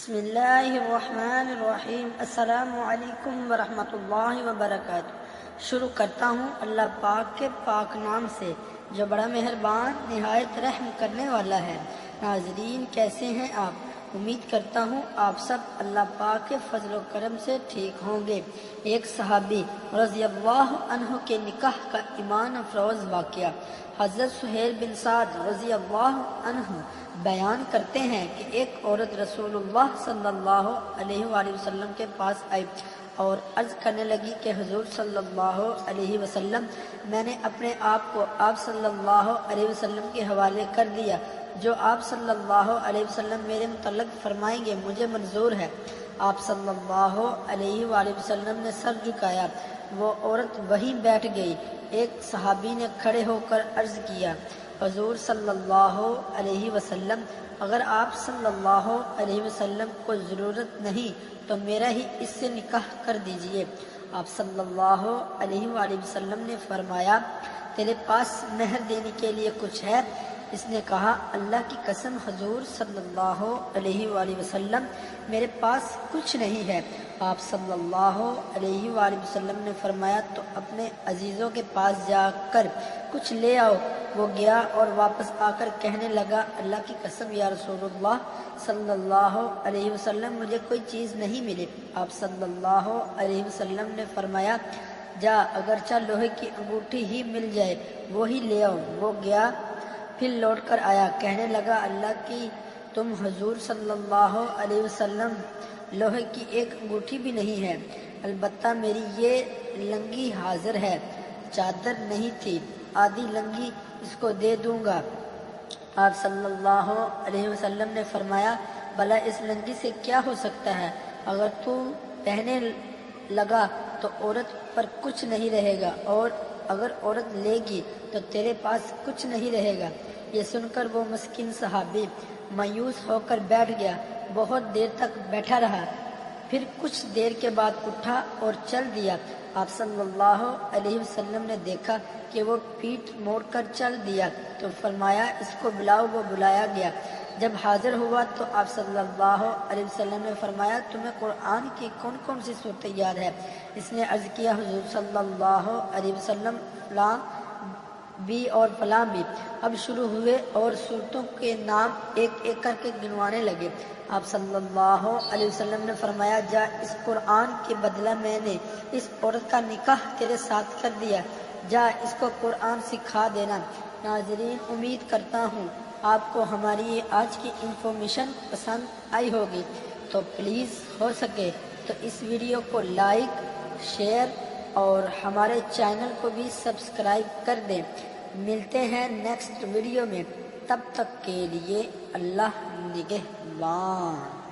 بسم اللہ الرحمن الرحیم۔ السلام علیکم ورحمۃ اللہ وبرکاتہ۔ شروع کرتا ہوں اللہ پاک کے پاک نام سے جو بڑا مہربان نہایت رحم کرنے والا ہے۔ ناظرین کیسے ہیں آپ؟ امید کرتا ہوں آپ سب اللہ پاک کے فضل و کرم سے ٹھیک ہوں گے۔ ایک صحابی رضی اللہ عنہ کے نکاح کا ایمان افروز واقعہ۔ حضرت سہیل بن سعد رضی اللہ عنہ بیان کرتے ہیں کہ ایک عورت رسول اللہ صلی اللہ علیہ وآلہ وسلم کے پاس آئی اور عرض کرنے لگی کہ حضور صلی اللہ علیہ وسلم، میں نے اپنے آپ کو آپ صلی اللہ علیہ وسلم کے حوالے کر دیا، جو آپ صلی اللہ علیہ وسلم میرے متعلق فرمائیں گے مجھے منظور ہے۔ آپ صلی اللہ علیہ وآلہ وسلم نے سر جھکایا، وہ عورت وہیں بیٹھ گئی۔ ایک صحابی نے کھڑے ہو کر عرض کیا، حضور صلی اللہ علیہ وسلم، اگر آپ صلی اللہ علیہ وسلم کو ضرورت نہیں تو میرا ہی اس سے نکاح کر دیجئے۔ آپ صلی اللہ علیہ وآلہ وسلم نے فرمایا، تیرے پاس مہر دینے کے لیے کچھ ہے؟ اس نے کہا، اللہ کی قسم حضور صلی اللہ علیہ وآلہ وسلم، میرے پاس کچھ نہیں ہے۔ آپ صلی اللہ علیہ وآلہ وسلم نے فرمایا، تو اپنے عزیزوں کے پاس جا کر کچھ لے آؤ۔ وہ گیا اور واپس آ کر کہنے لگا، اللہ کی قسم یا رسول اللہ صلی اللہ علیہ وسلم، مجھے کوئی چیز نہیں ملی۔ آپ صلی اللہ علیہ وسلم نے فرمایا، جا، اگرچہ لوہے کی انگوٹھی ہی مل جائے وہی لے آؤ۔ وہ گیا، پھر لوٹ کر آیا، کہنے لگا، اللہ کی تم حضور صلی اللہ علیہ وسلم، لوہے کی ایک انگوٹھی بھی نہیں ہے، البتہ میری یہ لنگی حاضر ہے، چادر نہیں تھی، آدھی لنگی اس کو دے دوں گا۔ آپ صلی اللہ علیہ وسلم نے فرمایا، بھلا اس لنگی سے کیا ہو سکتا ہے؟ اگر تو پہنے لگا تو عورت پر کچھ نہیں رہے گا، اور اگر عورت لے گی تو تیرے پاس کچھ نہیں رہے گا۔ یہ سن کر وہ مسکین صحابی مایوس ہو کر بیٹھ گیا، بہت دیر تک بیٹھا رہا، پھر کچھ دیر کے بعد اٹھا اور چل دیا۔ آپ صلی اللہ علیہ وسلم نے دیکھا کہ وہ پیٹھ موڑ کر چل دیا تو فرمایا، اس کو بلاؤ۔ وہ بلایا گیا، جب حاضر ہوا تو آپ صلی اللہ علیہ وسلم نے فرمایا، تمہیں قرآن کی کون کون سی صورتیں یاد ہے؟ اس نے عرض کیا، حضور صلی اللہ علیہ وسلم، فلاں بھی اور فلاں بھی۔ اب شروع ہوئے اور صورتوں کے نام ایک ایک کر کے گنوانے لگے۔ آپ صلی اللہ علیہ وسلم نے فرمایا، جا، اس قرآن کے بدلہ میں نے اس عورت کا نکاح تیرے ساتھ کر دیا، جا اس کو قرآن سکھا دینا۔ ناظرین امید کرتا ہوں آپ کو ہماری یہ آج کی انفارمیشن پسند آئی ہوگی، تو پلیز ہو سکے تو اس ویڈیو کو لائک، شیئر اور ہمارے چینل کو بھی سبسکرائب کر دیں۔ ملتے ہیں نیکسٹ ویڈیو میں، تب تک کے لیے اللہ نگہبان۔